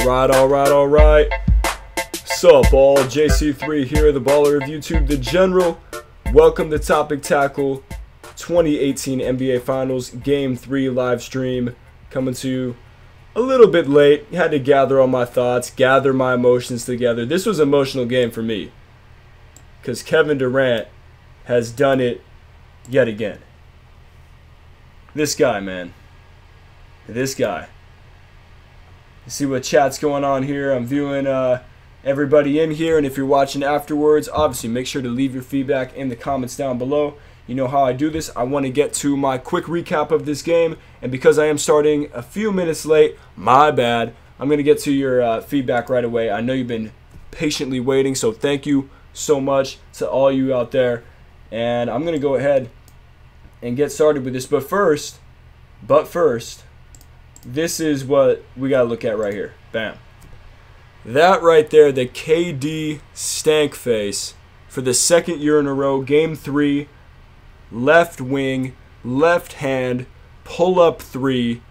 Alright. Sup all, JC3 here, the baller of YouTube, the general. Welcome to Topic Tackle 2018 NBA Finals Game 3 live stream. Coming to you a little bit late. Had to gather all my thoughts, gather my emotions together. This was an emotional game for me, because Kevin Durant has done it yet again. This guy, man. This guy. You see what chat's going on here. I'm viewing everybody in here, and if you're watching afterwards, obviously make sure to leave your feedback in the comments down below. You know how I do this. I want to get to my quick recap of this game, and because I am starting a few minutes late, my bad, I'm going to get to your feedback right away. I know you've been patiently waiting, so thank you so much to all you out there, and I'm going to go ahead and get started with this. But first, this is what we got to look at right here. Bam. That right there, the KD stank face for the second year in a row. Game 3, left wing, left hand, pull up 3.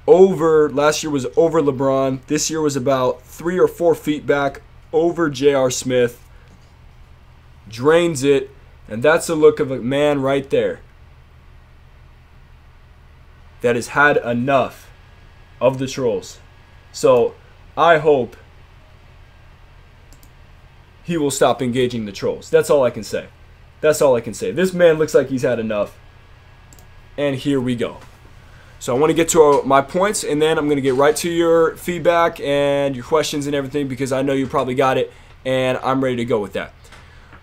Over, last year was over LeBron. This year was about 3 or 4 feet back over J.R. Smith. Drains it, and that's the look of a man right there that has had enough of the trolls. So I hope he will stop engaging the trolls. That's all I can say. That's all I can say. This man looks like he's had enough. And here we go. So I want to get to my points, and then I'm going to get right to your feedback and your questions and everything, because I know you probably got it, and I'm ready to go with that.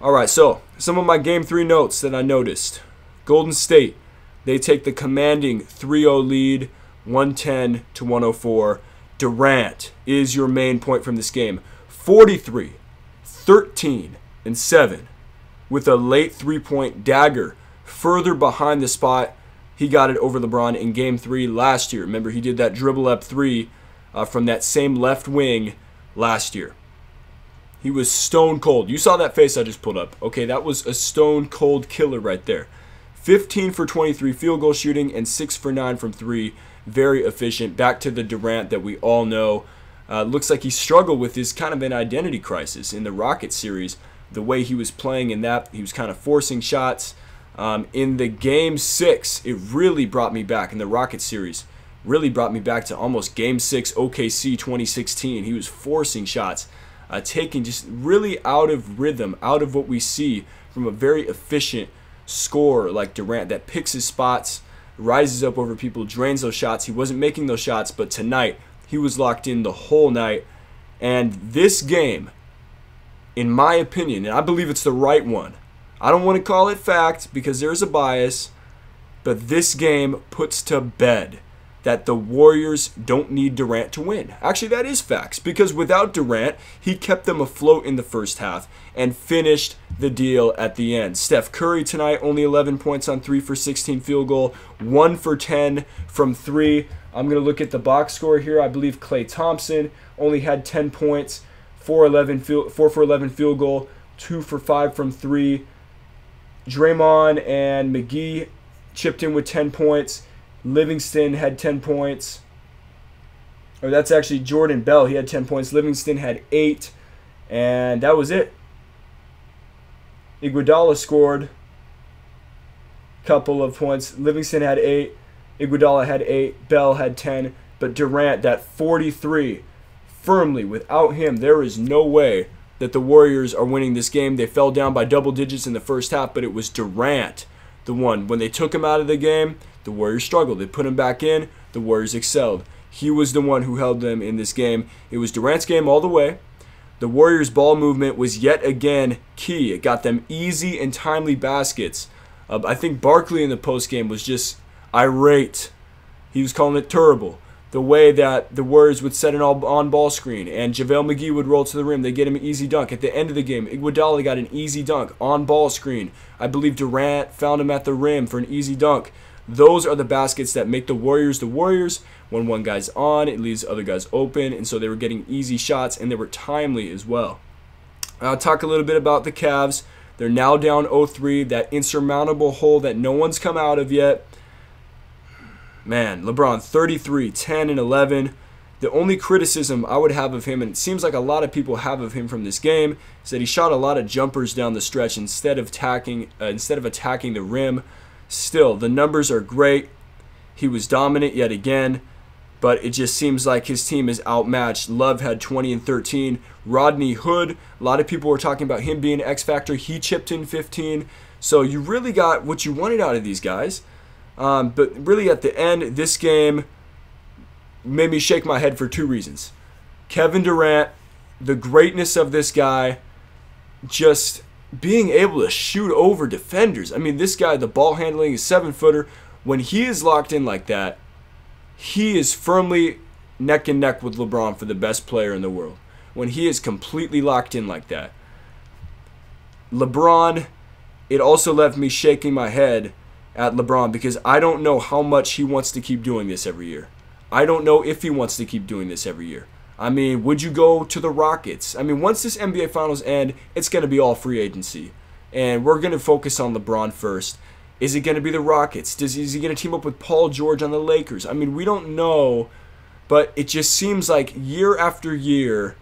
Alright, so some of my Game 3 notes that I noticed. Golden State, they take the commanding 3-0 lead, 110 to 104. Durant is your main point from this game. 43, 13, and 7 with a late three-point dagger further behind the spot he got it over LeBron in Game 3 last year. Remember, he did that dribble up 3 from that same left wing last year. He was stone cold. You saw that face I just pulled up. Okay, that was a stone cold killer right there. 15 for 23 field goal shooting and 6 for 9 from 3. Very efficient. Back to the Durant that we all know. Looks like he struggled with his kind of an identity crisis in the Rockets series. The way he was playing in that, he was kind of forcing shots. In the Game 6, it really brought me back. In the Rockets series, really brought me back to almost Game 6 OKC 2016. He was forcing shots, taking just really out of rhythm, out of what we see from a very efficient scorer like Durant that picks his spots, rises up over people, drains those shots. He wasn't making those shots, but tonight he was locked in the whole night. And this game, in my opinion, and I believe it's the right one, I don't want to call it fact because there's a bias, but this game puts to bed that the Warriors don't need Durant to win. Actually, that is facts, because without Durant, he kept them afloat in the first half and finished the deal at the end. Steph Curry tonight, only 11 points on 3 for 16 field goal, 1 for 10 from 3. I'm going to look at the box score here. I believe Klay Thompson only had 10 points, 4 for 11 field goal, 2 for 5 from 3. Draymond and McGee chipped in with 10 points. Livingston had 10 points. Or that's actually Jordan Bell. He had 10 points. Livingston had 8. And that was it. Iguodala scored a couple of points. Livingston had 8. Iguodala had 8. Bell had 10. But Durant, that 43, firmly, without him, there is no way that the Warriors are winning this game. They fell down by double digits in the first half, but it was Durant the one. When they took him out of the game, the Warriors struggled. They put him back in. The Warriors excelled. He was the one who held them in this game. It was Durant's game all the way. The Warriors' ball movement was yet again key. It got them easy and timely baskets. I think Barkley in the postgame was just irate. He was calling it terrible. The way that the Warriors would set an on-ball screen and JaVale McGee would roll to the rim. They get him an easy dunk. At the end of the game, Iguodala got an easy dunk, on-ball screen. I believe Durant found him at the rim for an easy dunk. Those are the baskets that make the Warriors the Warriors. When one guy's on, it leaves other guys open, and so they were getting easy shots, and they were timely as well. I'll talk a little bit about the Cavs. They're now down 0-3, that insurmountable hole that no one's come out of yet. Man, LeBron 33, 10, and 11. The only criticism I would have of him, and it seems like a lot of people have of him from this game, is that he shot a lot of jumpers down the stretch instead of attacking the rim. Still, the numbers are great. He was dominant yet again, but it just seems like his team is outmatched. Love had 20 and 13. Rodney Hood, a lot of people were talking about him being an X factor. He chipped in 15. So you really got what you wanted out of these guys. But really at the end, this game made me shake my head for two reasons. Kevin Durant, the greatness of this guy, just being able to shoot over defenders. I mean, this guy, the ball handling, is 7-footer. When he is locked in like that, he is firmly neck and neck with LeBron for the best player in the world. When he is completely locked in like that. LeBron, it also left me shaking my head at LeBron because I don't know how much he wants to keep doing this every year. I don't know if he wants to keep doing this every year. I mean, would you go to the Rockets? I mean, once this NBA Finals end, it's going to be all free agency. And we're going to focus on LeBron first. Is it going to be the Rockets? Is he going to team up with Paul George on the Lakers? I mean, we don't know. But it just seems like year after year,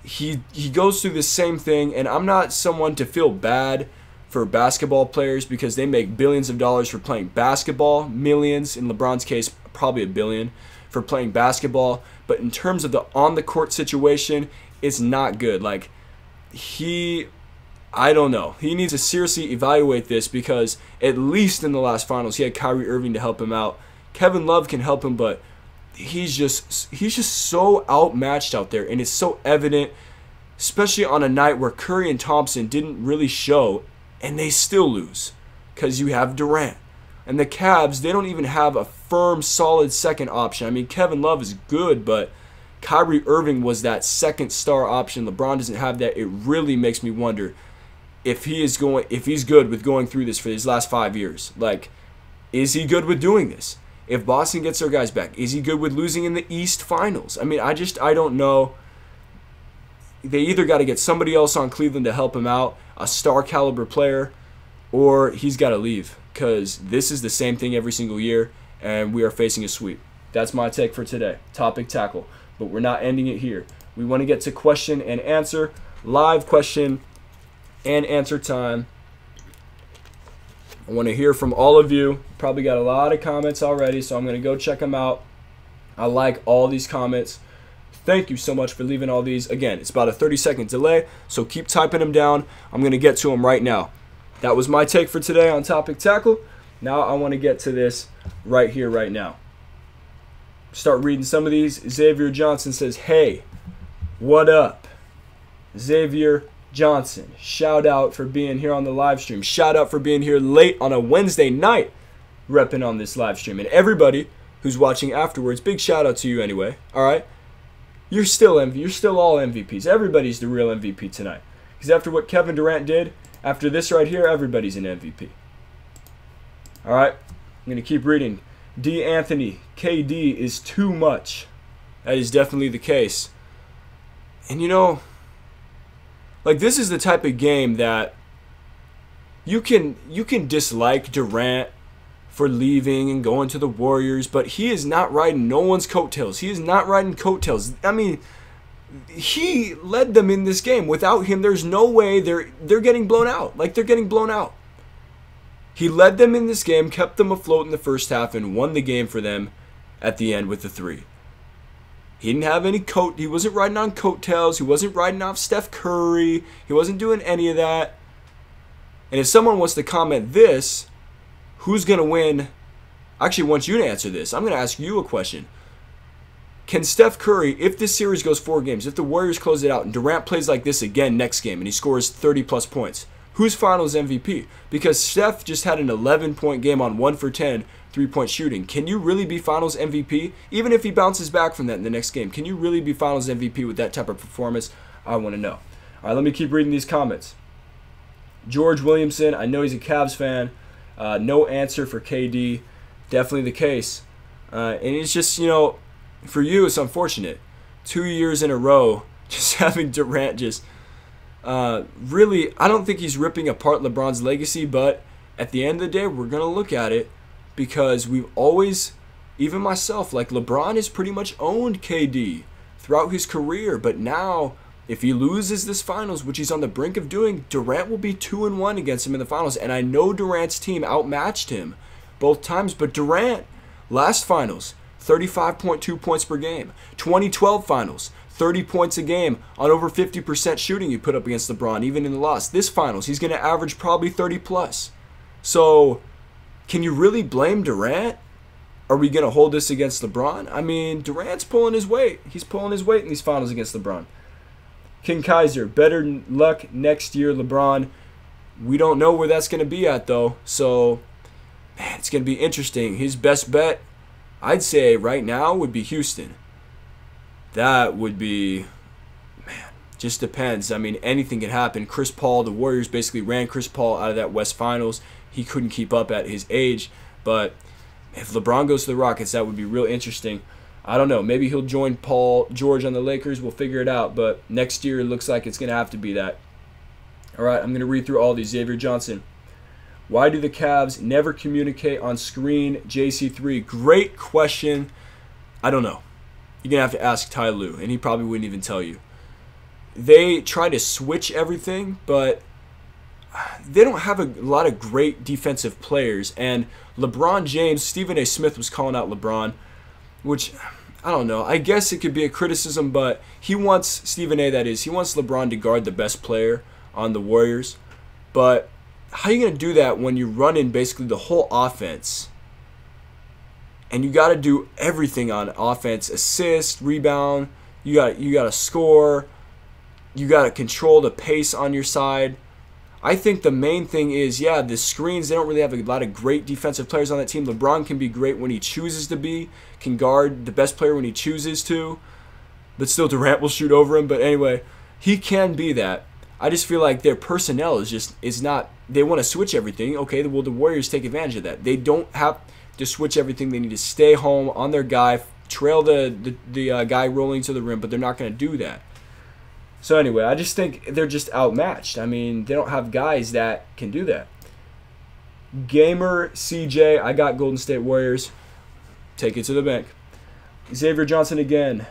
he goes through the same thing. And I'm not someone to feel bad for basketball players because they make billions of dollars for playing basketball. Millions, in LeBron's case, probably $1 billion for playing basketball. But in terms of the on-the-court situation, it's not good. Like, I don't know. He needs to seriously evaluate this because at least in the last finals, he had Kyrie Irving to help him out. Kevin Love can help him, but he's just so outmatched out there, and it's so evident, especially on a night where Curry and Thompson didn't really show, and they still lose because you have Durant. And the Cavs, they don't even have a firm, solid second option. I mean, Kevin Love is good, but Kyrie Irving was that second star option. LeBron doesn't have that. It really makes me wonder if he's good with going through this for these last 5 years. Like, is he good with doing this? If Boston gets their guys back, is he good with losing in the East Finals? I mean, I don't know. They either got to get somebody else on Cleveland to help him out, a star caliber player, or he's got to leave because this is the same thing every single year, and we are facing a sweep. That's my take for today. Topic tackle. But we're not ending it here. We want to get to question and answer. Live question and answer time. I want to hear from all of you. Probably got a lot of comments already, so I'm going to go check them out. I like all these comments. Thank you so much for leaving all these. Again, it's about a 30-second delay, so keep typing them down. I'm going to get to them right now. That was my take for today on Topic Tackle. Now I want to get to this right here, right now. Start reading some of these. Xavier Johnson says, hey, what up? Xavier Johnson, shout out for being here on the live stream. Shout out for being here late on a Wednesday night, repping on this live stream. And everybody who's watching afterwards, big shout out to you anyway. All right, you're still all MVPs. Everybody's the real MVP tonight. Because after what Kevin Durant did, after this right here, everybody's an MVP. All right, I'm gonna keep reading. D. Anthony, KD is too much. That is definitely the case. And you know, like, this is the type of game that you can dislike Durant for leaving and going to the Warriors, but he is not riding no one's coattails. He is not riding coattails. I mean, he led them in this game. Without him, there's no way they're getting blown out. Like, they're getting blown out. He led them in this game, kept them afloat in the first half, and won the game for them at the end with the 3. He didn't have any he wasn't riding on coattails. He wasn't riding off Steph Curry. He wasn't doing any of that. And if someone wants to comment this, who's going to win? I actually want you to answer this. I'm going to ask you a question. Can Steph Curry, if this series goes 4 games, if the Warriors close it out and Durant plays like this again next game and he scores 30-plus points, who's finals MVP? Because Steph just had an 11-point game on 1 for 10 3-point shooting. Can you really be finals MVP? Even if he bounces back from that in the next game, can you really be finals MVP with that type of performance? I want to know. All right, let me keep reading these comments. George Williamson, I know he's a Cavs fan. No answer for KD. Definitely the case. And it's just, you know, for you, it's unfortunate. 2 years in a row, just having Durant just... really, I don't think he's ripping apart LeBron's legacy, but at the end of the day, we're going to look at it because we've always even myself, like LeBron has pretty much owned KD throughout his career, but now if he loses this finals, which he's on the brink of doing, Durant will be 2-1 against him in the finals. And I know Durant's team outmatched him both times, but Durant, last finals, 35.2 points per game. 2012 finals, 30 points a game on over 50% shooting you put up against LeBron, even in the loss. This finals, he's going to average probably 30 plus. So, can you really blame Durant? Are we going to hold this against LeBron? I mean, Durant's pulling his weight. He's pulling his weight in these finals against LeBron. King Kaiser, better luck next year, LeBron. We don't know where that's going to be at, though. So, man, it's going to be interesting. His best bet, I'd say right now, would be Houston. That would be, man, just depends. I mean, anything can happen. Chris Paul, the Warriors basically ran Chris Paul out of that West Finals. He couldn't keep up at his age. But if LeBron goes to the Rockets, that would be real interesting. I don't know. Maybe he'll join Paul George on the Lakers. We'll figure it out. But next year, it looks like it's going to have to be that. All right, I'm going to read through all these. Xavier Johnson. Why do the Cavs never communicate on screen? JC3. Great question. I don't know. You're going to have to ask Ty Lue, and he probably wouldn't even tell you. They try to switch everything, but they don't have a lot of great defensive players. And LeBron James, Stephen A. Smith was calling out LeBron, which, I don't know. I guess it could be a criticism, but he wants, Stephen A. that is, he wants LeBron to guard the best player on the Warriors. But how are you going to do that when you're running basically the whole offense? And you got to do everything on offense: assist, rebound. You got to score. You got to control the pace on your side. I think the main thing is, yeah, the screens. They don't really have a lot of great defensive players on that team. LeBron can be great when he chooses to be, can guard the best player when he chooses to, but still Durant will shoot over him. But anyway, he can be that. I just feel like their personnel is not. They want to switch everything. Okay, well, the Warriors take advantage of that. They don't have to switch everything. They need to stay home on their guy, trail the guy rolling to the rim, but they're not going to do that. So anyway, I just think they're just outmatched. I mean, they don't have guys that can do that. Gamer CJ, I got Golden State Warriors. Take it to the bank. Xavier Johnson again.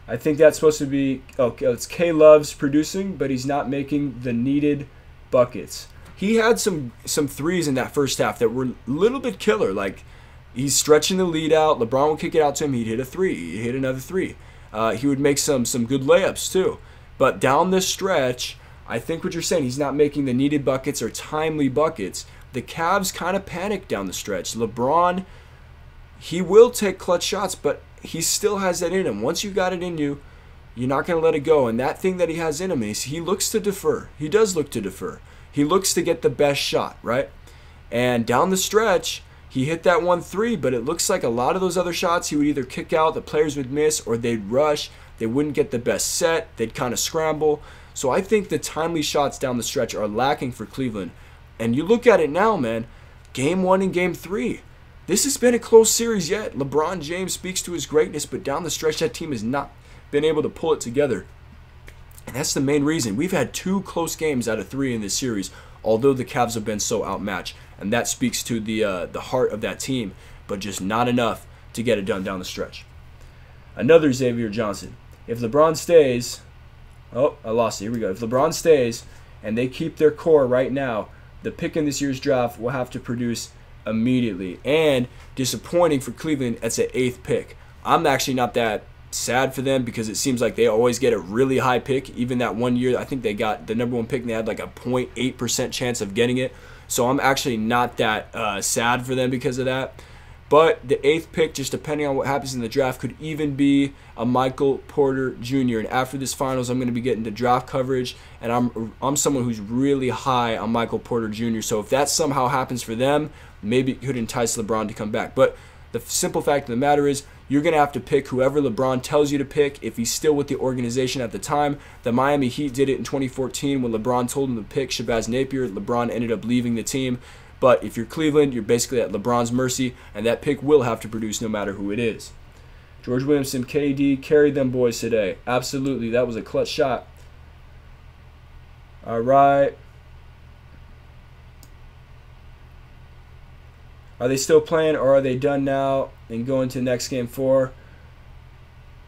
I think that's supposed to be, okay, it's K Love's producing, but he's not making the needed buckets. He had some threes in that first half that were a little bit killer. Like, he's stretching the lead out. LeBron would kick it out to him. He'd hit a three. He'd hit another three. He would make some good layups too. But down this stretch, I think what you're saying, he's not making the needed buckets or timely buckets. The Cavs kind of panicked down the stretch. LeBron, he will take clutch shots, but he still has that in him. Once you got it in you, you're not going to let it go. And that thing that he has in him is he looks to defer. He does look to defer. He looks to get the best shot, right? And down the stretch, he hit that 1-3, but it looks like a lot of those other shots he would either kick out, the players would miss, or they'd rush. They wouldn't get the best set. They'd kind of scramble. So I think the timely shots down the stretch are lacking for Cleveland. And you look at it now, man, Game 1 and Game 3. This has been a close series yet. LeBron James speaks to his greatness, but down the stretch, that team has not been able to pull it together. And that's the main reason. We've had 2 close games out of 3 in this series, although the Cavs have been so outmatched. And that speaks to the heart of that team, but just not enough to get it done down the stretch. Another Xavier Johnson. If LeBron stays, oh, I lost it. Here we go. If LeBron stays and they keep their core right now, the pick in this year's draft will have to produce immediately. And disappointing for Cleveland, it's an 8th pick. I'm actually not that sad for them because it seems like they always get a really high pick. Even that one year, I think they got the number 1 pick and they had like a 0.8% chance of getting it. So I'm actually not that sad for them because of that. But the 8th pick, just depending on what happens in the draft, could even be a Michael Porter Jr. And after this finals, I'm going to be getting the draft coverage. And I'm someone who's really high on Michael Porter Jr. So if that somehow happens for them, maybe it could entice LeBron to come back. But the simple fact of the matter is, you're going to have to pick whoever LeBron tells you to pick if he's still with the organization at the time. The Miami Heat did it in 2014 when LeBron told him to pick Shabazz Napier. LeBron ended up leaving the team. But if you're Cleveland, you're basically at LeBron's mercy, and that pick will have to produce no matter who it is. George Williamson, KD, carried them boys today. Absolutely, that was a clutch shot. All right. Are they still playing, or are they done now and going to the next game 4?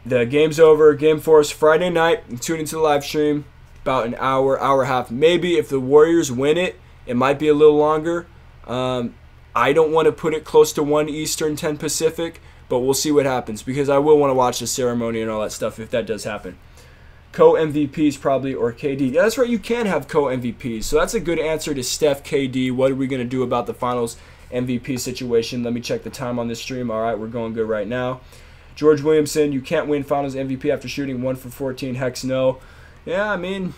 The game's over. Game 4 is Friday night. And tune into the live stream. About an hour, hour and a half. Maybe if the Warriors win it, it might be a little longer. I don't want to put it close to 1 Eastern, 10 Pacific, but we'll see what happens, because I will want to watch the ceremony and all that stuff if that does happen. Co-MVPs probably, or KD. Yeah, that's right, you can have co-MVPs. So that's a good answer to Steph, KD. What are we going to do about the finals MVP situation? Let me check the time on this stream. All right, we're going good right now. George Williamson, you can't win finals MVP after shooting 1 for 14. Heck no. Yeah, I mean,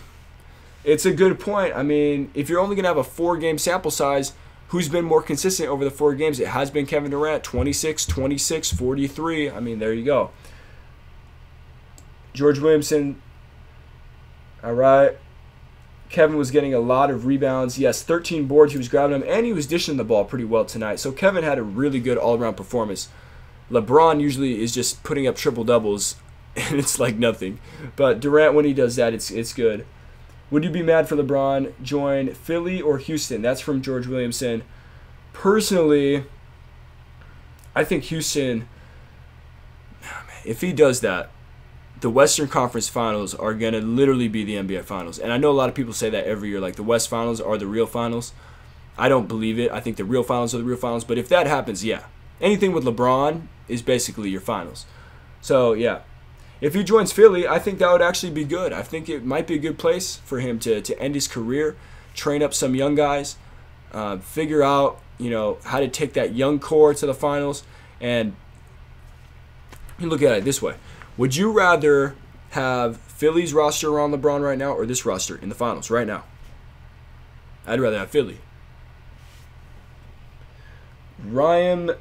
it's a good point. I mean, if you're only going to have a 4-game sample size, who's been more consistent over the 4 games? It has been Kevin Durant, 26, 26, 43. I mean, there you go. George Williamson, all right. Kevin was getting a lot of rebounds. Yes, 13 boards. He was grabbing them, and he was dishing the ball pretty well tonight. So Kevin had a really good all-around performance. LeBron usually is just putting up triple-doubles, and it's like nothing. But Durant, when he does that, it's good. Would you be mad for LeBron join Philly or Houston? That's from George Williamson. Personally, I think Houston, if he does that, the Western Conference Finals are going to literally be the NBA Finals. And I know a lot of people say that every year, like the West Finals are the real finals. I don't believe it. I think the real finals are the real finals. But if that happens, yeah. Anything with LeBron is basically your finals. So, yeah. If he joins Philly, I think that would actually be good. I think it might be a good place for him to end his career, train up some young guys, figure out, how to take that young core to the finals. And you look at it this way. Would you rather have Philly's roster around LeBron right now or this roster in the finals right now? I'd rather have Philly. Ryan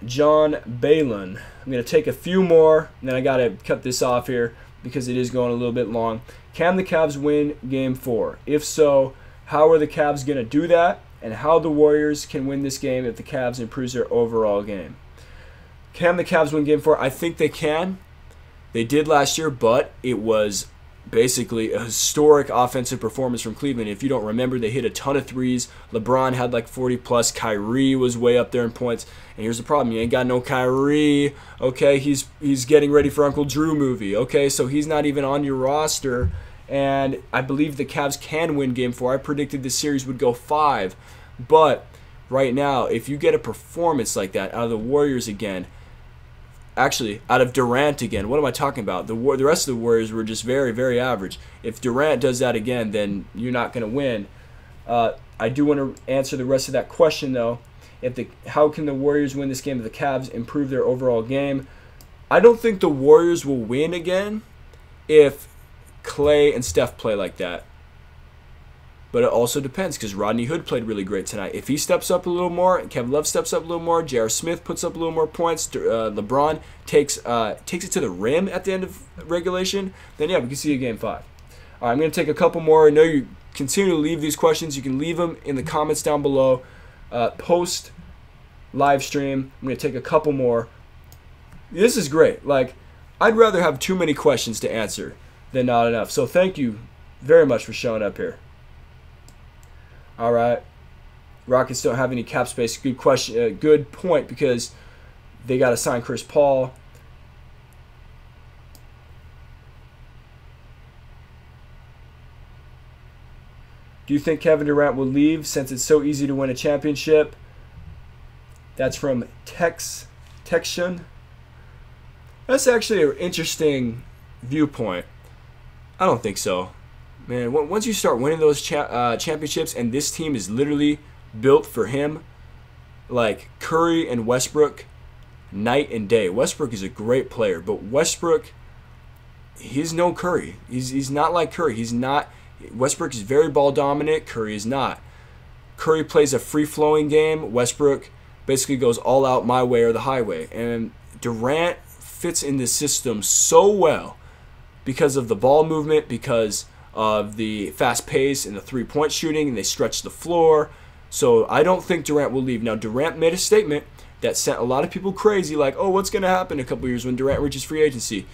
John Balin. I'm going to take a few more, and then I got to cut this off here because it is going a little bit long. Can the Cavs win Game 4? If so, how are the Cavs going to do that? And how the Warriors can win this game if the Cavs improves their overall game? Can the Cavs win Game 4? I think they can. They did last year, but it was basically a historic offensive performance from Cleveland. If you don't remember, they hit a ton of threes. LeBron had like 40+. Kyrie was way up there in points. And here's the problem. You ain't got no Kyrie. Okay, he's getting ready for Uncle Drew movie. Okay, so he's not even on your roster. And I believe the Cavs can win Game 4. I predicted this series would go 5. But right now, if you get a performance like that out of the Warriors again, actually, out of Durant again. What am I talking about? The rest of the Warriors were just very, very average. If Durant does that again, then you're not going to win. I do want to answer the rest of that question, though. How can the Warriors win this game if the Cavs improve their overall game? I don't think the Warriors will win again if Clay and Steph play like that. But it also depends, because Rodney Hood played really great tonight. If he steps up a little more, Kevin Love steps up a little more, J.R. Smith puts up a little more points, LeBron takes it to the rim at the end of regulation, then yeah, we can see a Game 5. All right, I'm going to take a couple more. I know you continue to leave these questions. You can leave them in the comments down below. Post live stream. I'm going to take a couple more. This is great. Like, I'd rather have too many questions to answer than not enough. So thank you very much for showing up here. All right, Rockets don't have any cap space. Good question. Good point, because they got to sign Chris Paul. Do you think Kevin Durant will leave since it's so easy to win a championship? That's from Texan. That's actually an interesting viewpoint. I don't think so. Man, once you start winning those championships, and this team is literally built for him, like Curry and Westbrook, night and day. Westbrook is a great player, but Westbrook, he's no Curry. He's not like Curry. Westbrook is very ball dominant. Curry is not. Curry plays a free-flowing game. Westbrook basically goes all out my way or the highway. And Durant fits in this system so well because of the ball movement, because of the fast pace and the three-point shooting, and they stretch the floor. So I don't think Durant will leave. Now, Durant made a statement that sent a lot of people crazy, like, oh, what's going to happen in a couple years when Durant reaches free agency?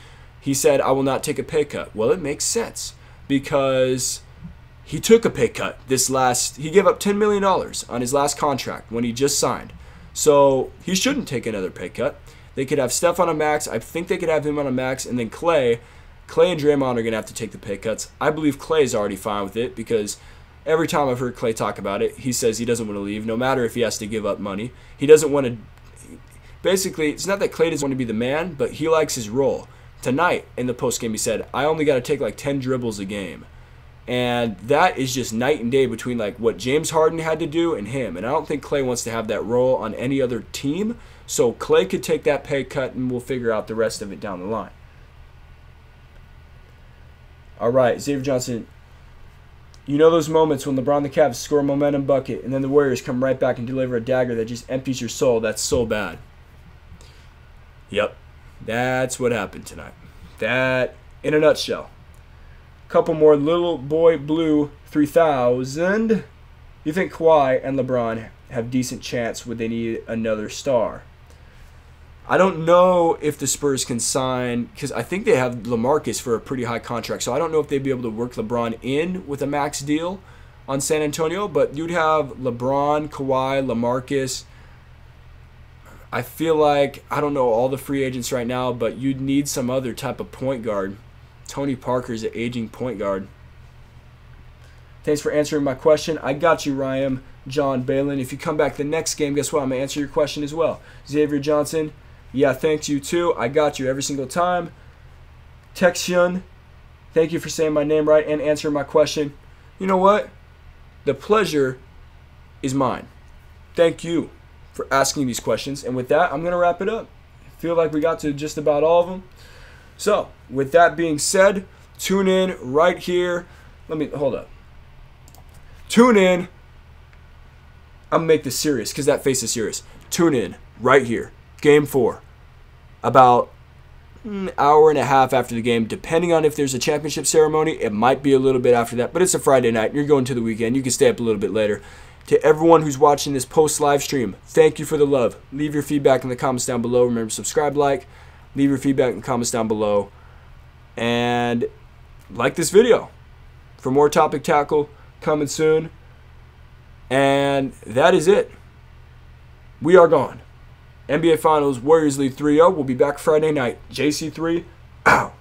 He said, I will not take a pay cut. Well, it makes sense, because he took a pay cut he gave up $10 million on his last contract when he just signed. So he shouldn't take another pay cut. They could have Steph on a max. I think they could have him on a max. And then Clay and Draymond are going to have to take the pay cuts. I believe Clay's already fine with it because every time I've heard Clay talk about it, he says he doesn't want to leave, no matter if he has to give up money. He doesn't want to. Basically, it's not that Clay doesn't want to be the man, but he likes his role. Tonight, in the postgame, he said, I only got to take like 10 dribbles a game. And that is just night and day between like what James Harden had to do and him. And I don't think Clay wants to have that role on any other team. So Clay could take that pay cut, and we'll figure out the rest of it down the line. All right, Xavier Johnson. You know those moments when LeBron the Cavs score a momentum bucket, and then the Warriors come right back and deliver a dagger that just empties your soul? That's so bad. Yep, that's what happened tonight. That, in a nutshell. Couple more Little Boy Blue 3000. You think Kawhi and LeBron have decent chance? Would they need another star? I don't know if the Spurs can sign, because I think they have LaMarcus for a pretty high contract, so I don't know if they'd be able to work LeBron in with a max deal on San Antonio, but you'd have LeBron, Kawhi, LaMarcus. I feel like, I don't know all the free agents right now, but you'd need some other type of point guard. Tony Parker's an aging point guard. Thanks for answering my question. I got you, Ryan John Balin. If you come back the next game, guess what? I'm going to answer your question as well. Xavier Johnson. Yeah, thanks, you too. I got you every single time. Texion, thank you for saying my name right and answering my question. You know what? The pleasure is mine. Thank you for asking these questions. And with that, I'm going to wrap it up. I feel like we got to just about all of them. So, with that being said, tune in right here. Hold up. Tune in. I'm going to make this serious because that face is serious. Tune in right here. Game 4, about an hour and a half after the game, depending on if there's a championship ceremony. It might be a little bit after that, but it's a Friday night. You're going to the weekend. You can stay up a little bit later. To everyone who's watching this post-live stream, thank you for the love. Leave your feedback in the comments down below. Remember, subscribe, like. Leave your feedback in the comments down below. And like this video for more Topic Tackle coming soon. And that is it. We are gone. NBA Finals, Warriors lead 3-0. We'll be back Friday night. JC3, out.